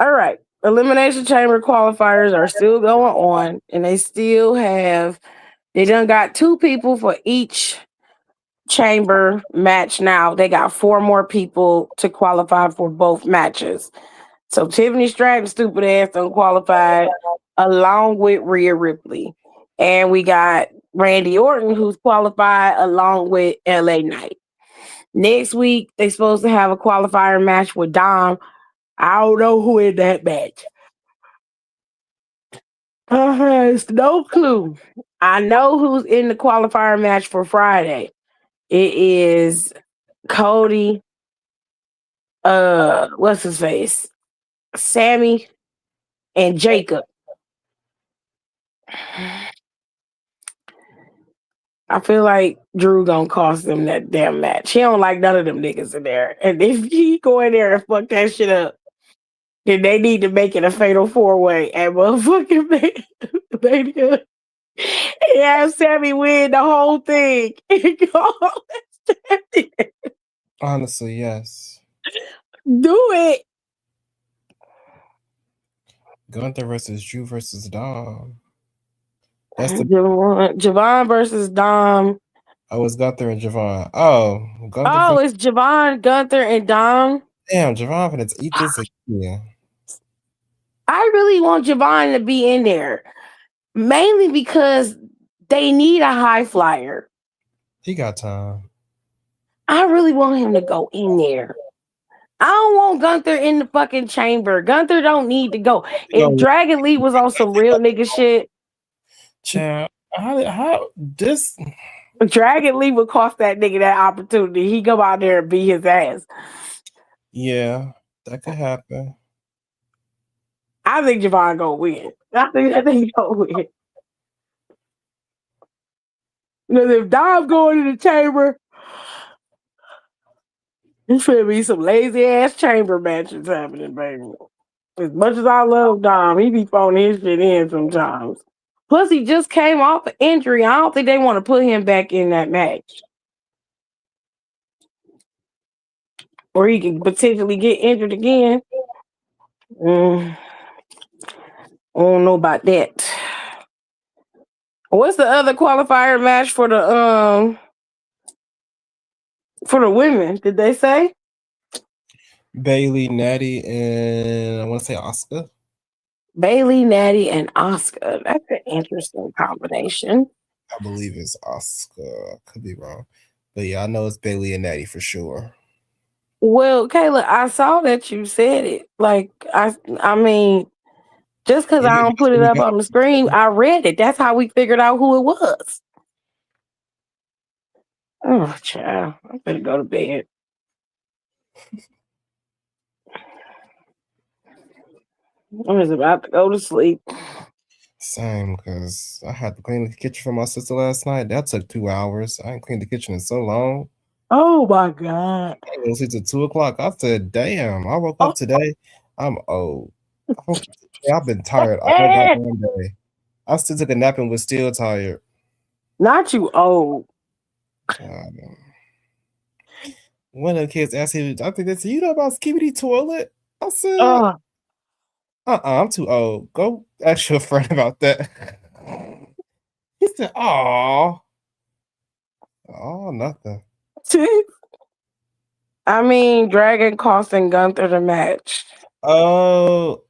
All right. Elimination Chamber qualifiers are still going on, and they done got 2 people for each chamber match now. They got 4 more people to qualify for both matches. So Tiffany Stratton's stupid ass unqualified along with Rhea Ripley. And we got Randy Orton, who's qualified along with LA Knight. Next week, they're supposed to have a qualifier match with Dom. I don't know who in that match. It's no clue. I know who's in the qualifier match for Friday. It is Cody. What's his face? Sammy and Jacob. I feel like Drew gonna cost them that damn match. He don't like none of them niggas in there. And if he go in there and fuck that shit up, then they need to make it a fatal 4-way at motherfucking Mania. And have Sammy win the whole thing. Honestly, yes. Do it. Gunther versus Drew versus Dom. That's the Javon versus Dom. Oh, it's Gunther and Javon. Oh, it's Javon, Gunther, and Dom. Damn, Javon gonna eat this again. I really want Javon to be in there, mainly because they need a high flyer. He got time. I really want him to go in there. I don't want Gunther in the fucking chamber. Gunther don't need to go. If Dragon Lee was on some real nigga shit, Child, how this Dragon Lee would cost that nigga that opportunity. He go out there and beat his ass. Yeah, that could happen. I think Javon gonna win. I think he gonna win. Because if Dom's going to the chamber, it's gonna be some lazy ass chamber matches happening, baby. As much as I love Dom, he be phoning his shit in sometimes. Plus, he just came off an injury. I don't think they want to put him back in that match. Or he could potentially get injured again. I don't know about that. What's the other qualifier match for the women? Did they say? Bailey, Natty, and I want to say Asuka. Bailey, Natty, and Asuka. That's an interesting combination. I believe it's Asuka. Could be wrong. But yeah, I know it's Bailey and Natty for sure. Well, Kayla, I saw that you said it. Like I mean, just because I don't put it up on the screen, I read it. That's how we figured out who it was. Oh, child, I'm gonna go to bed. I was about to go to sleep. Same, because I had to clean the kitchen for my sister last night. That took 2 hours. I ain't cleaned the kitchen in so long. Oh my God. I was sleep till 2 o'clock. I said, damn, I woke up today. I'm old. I've been tired all goddamn day. I still took a nap and was still tired. Not you old. One of the kids asked me, I think they said, you know about Skibidi Toilet? I said, I'm too old. Go ask your friend about that. He said, oh, nothing. I mean, Dragon costing Gunther the match. Oh,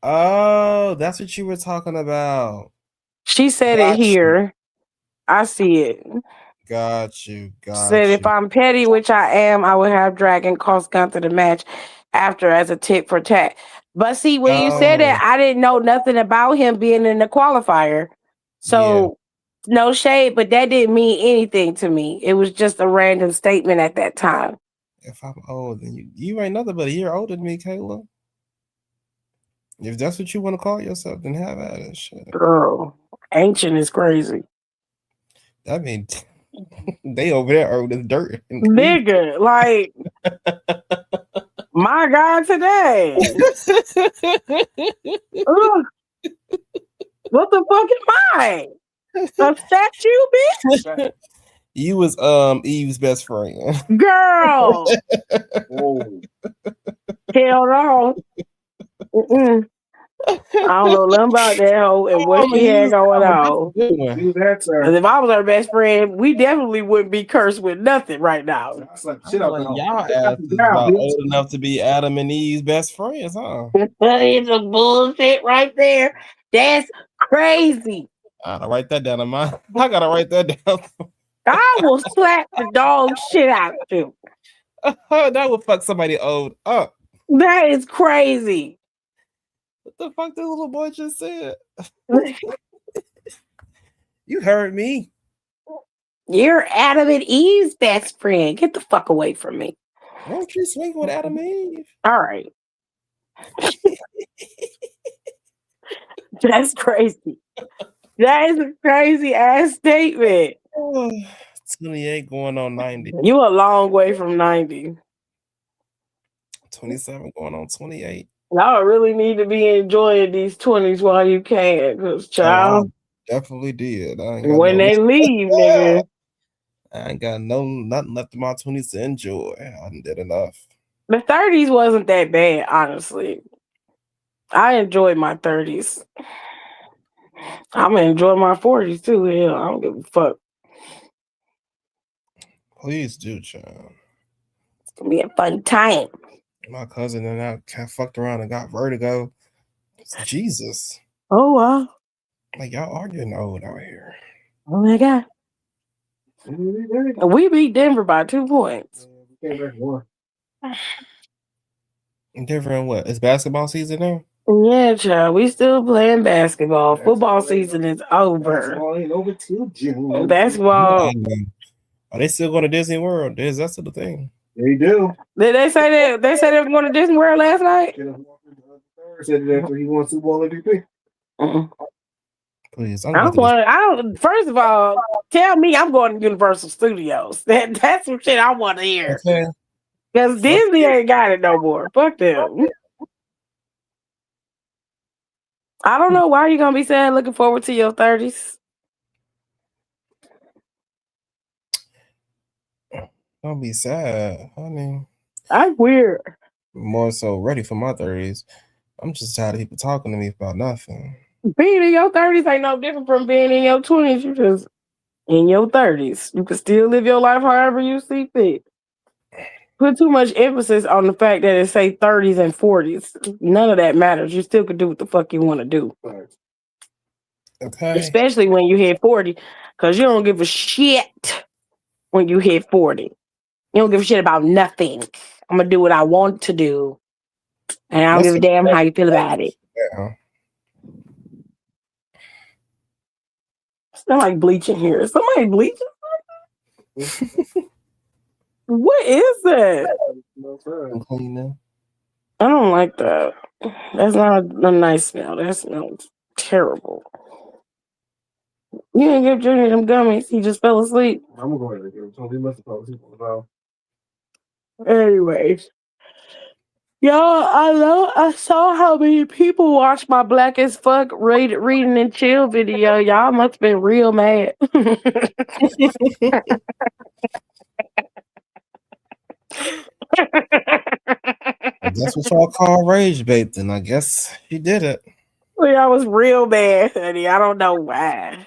that's what you were talking about. She said it here. I see it. Got you. Said if I'm petty, which I am, I would have Dragon cost Gunther the match after as a tit for tat. But see, when you said that, I didn't know nothing about him being in the qualifier. So no shade, but that didn't mean anything to me. It was just a random statement at that time. If I'm old, then you ain't nothing but a year older than me, Kayla. If that's what you want to call yourself, then have at it. Shit. Girl, ancient is crazy. That means they over there old as dirt. Nigga, like my God today. What the fuck am I? A statue, bitch? You was Eve's best friend. Girl. Hell no. I don't know nothing about that hoe and what she had going on. If I was her best friend, we definitely wouldn't be cursed with nothing right now. Y'all asses about old enough to be Adam and Eve's best friends, huh? It's a bullshit right there. That's crazy. I gotta write that down in my. I gotta write that down. I will slap the dog shit out of you. That would fuck somebody old up. That is crazy. What the fuck this little boy just said? You heard me. You're Adam and Eve's best friend. Get the fuck away from me. Won't you swing with Adam and Eve? All right. That's crazy. That is a crazy ass statement. 28 going on 90. You a long way from 90. 27 going on 28. Y'all really need to be enjoying these 20s while you can, because child. Definitely did. When they leave, nigga. I ain't got nothing left in my 20s to enjoy. I did enough. The 30s wasn't that bad, honestly. I enjoyed my 30s. I'm gonna enjoy my 40s too. Hell, I don't give a fuck. Please do, child. It's gonna be a fun time. My cousin and I fucked around and got vertigo. Jesus. Oh wow. Like y'all are getting old out here. Oh my God. We beat Denver by 2 points. Denver in what? Is basketball season now? Yeah, child. We still playing basketball. Football season is over. Basketball ain't over till June. Basketball. Are they still going to Disney World? That's the thing. They do. Did they say that? They said they were going to Disney World last night? Said that after he won Super Bowl MVP. Please, I don't. First of all, tell me I'm going to Universal Studios. That's some shit I want to hear. Because Disney ain't got it no more. Fuck them. I don't know why you're gonna be sad. Looking forward to your 30s. Don't be sad. I mean, I'm weird. More so ready for my 30s. I'm just tired of people talking to me about nothing. Being in your 30s ain't no different from being in your 20s. You just in your 30s. You can still live your life however you see fit. Put too much emphasis on the fact that it say 30s and 40s. None of that matters. You still can do what the fuck you want to do. Okay. Especially when you hit 40, because you don't give a shit when you hit 40. You don't give a shit about nothing. I'm gonna do what I want to do, and I don't give a damn how you feel about it. Yeah. Smell like bleach in here. Somebody bleaching? What is that? Cleaning. I don't like that. That's not a nice smell. That smells terrible. You didn't give Junior them gummies. He just fell asleep. I'm gonna go ahead and give it to him. He must have fallen asleep on the ground. Anyways. Y'all, I saw how many people watched my Black as Fuck reading and chill video. Y'all must have been real mad. That's what y'all call rage bait, then I guess he did it. Well, I was real mad, honey. I don't know why.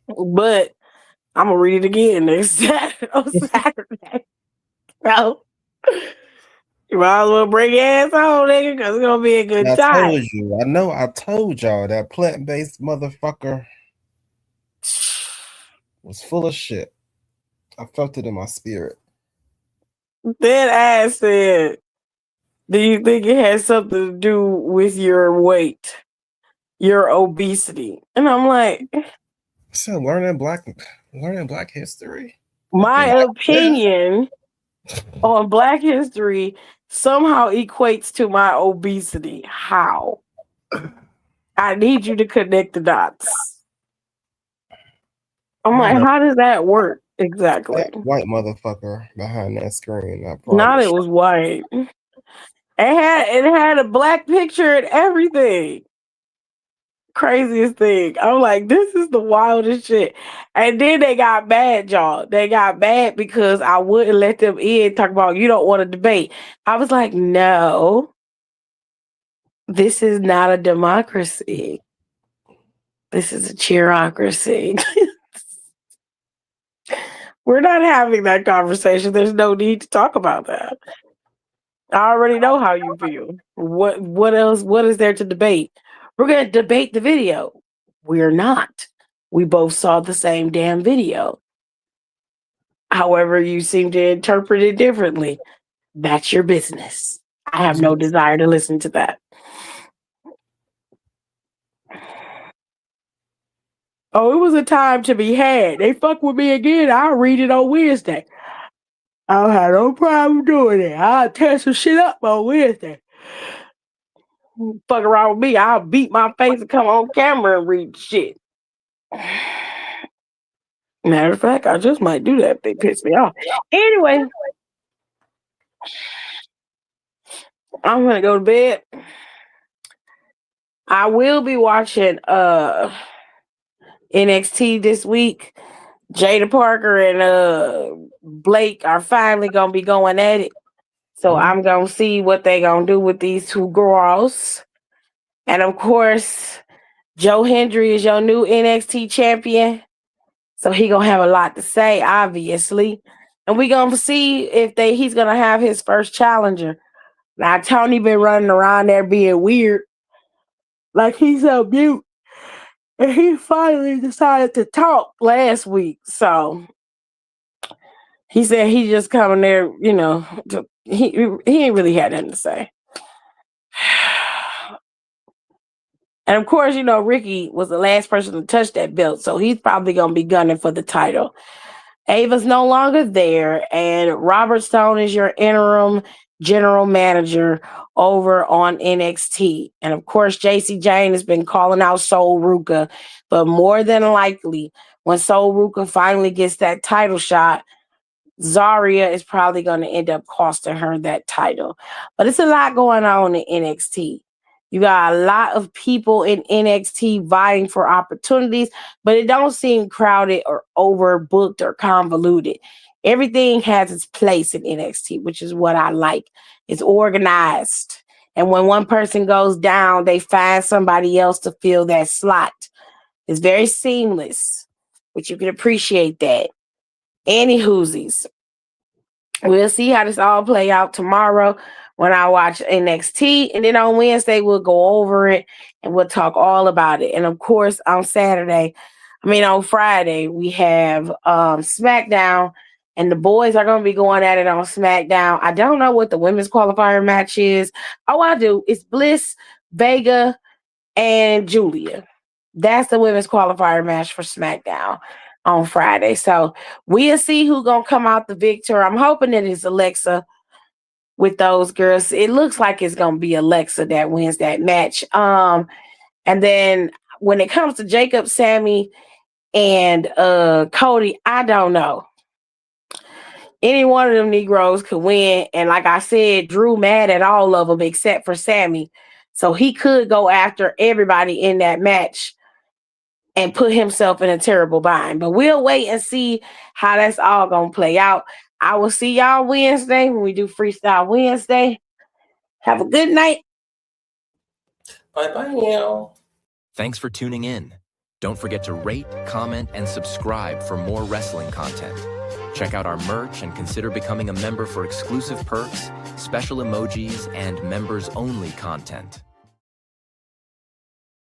But I'm gonna read it again next Saturday. So you might as well bring your ass on, nigga, because it's gonna be a good time. I told y'all that plant-based motherfucker was full of shit. I felt it in my spirit. Then I said, do you think it has something to do with your weight, your obesity? And I'm like, so learning black history. My opinion on Black history somehow equates to my obesity. How? I need you to connect the dots. I'm like, how does that work exactly? That white motherfucker behind that screen. Not it was white. It had a black picture and everything. Craziest thing. I'm like, this is the wildest shit. And then they got mad, y'all. They got mad because I wouldn't let them in talk about you don't want to debate. I was like, no, this is not a democracy. This is a cheerocracy. We're not having that conversation. There's no need to talk about that. I already know how you feel. What else? What is there to debate? We're going to debate the video. We're not. We both saw the same damn video. However, you seem to interpret it differently. That's your business. I have no desire to listen to that. Oh, it was a time to be had. They fuck with me again. I'll read it on Wednesday. I don't have no problem doing it. I'll tear some shit up on Wednesday. Fuck around with me. I'll beat my face and come on camera and read shit. Matter of fact, I just might do that if they piss me off. Anyway, I'm gonna go to bed. I will be watching NXT this week. Jada Parker and Blake are finally gonna be going at it. So I'm gonna see what they gonna do with these two girls. And of course, Joe Hendry is your new NXT champion. So he gonna have a lot to say, obviously. And we gonna see if he's gonna have his first challenger. Now Tony been running around there being weird. Like he's so mute. And he finally decided to talk last week. So he said he just coming there, he ain't really had nothing to say. And of course, Ricky was the last person to touch that belt, so he's probably going to be gunning for the title. Ava's no longer there, and Robert Stone is your interim general manager over on NXT. And of course, JC Jane has been calling out Sol Ruka, but more than likely, when Sol Ruka finally gets that title shot, Zarya is probably going to end up costing her that title. But it's a lot going on in NXT. You got a lot of people in NXT vying for opportunities, but it don't seem crowded or overbooked or convoluted. Everything has its place in NXT, which is what I like. It's organized. And when one person goes down, they find somebody else to fill that slot. It's very seamless, which you can appreciate that. Any whoosies. We'll see how this all play out tomorrow when I watch NXT. And then on Wednesday, we'll go over it and we'll talk all about it. And of course, on Friday, we have SmackDown. and the boys are going to be going at it on SmackDown. I don't know what the women's qualifier match is. Oh, I do. It's Bliss, Vega, and Julia. That's the women's qualifier match for SmackDown on Friday. So we'll see who's going to come out the victor. I'm hoping that it's Alexa with those girls. It looks like it's going to be Alexa that wins that match. And then when it comes to Jacob, Sammy, and Cody, I don't know. Any one of them Negroes could win. And like I said, Drew mad at all of them except for Sammy. So he could go after everybody in that match and put himself in a terrible bind. But we'll wait and see how that's all going to play out. I will see y'all Wednesday when we do Freestyle Wednesday. Have a good night. Bye-bye now. Thanks for tuning in. Don't forget to rate, comment, and subscribe for more wrestling content. Check out our merch and consider becoming a member for exclusive perks, special emojis, and members-only content.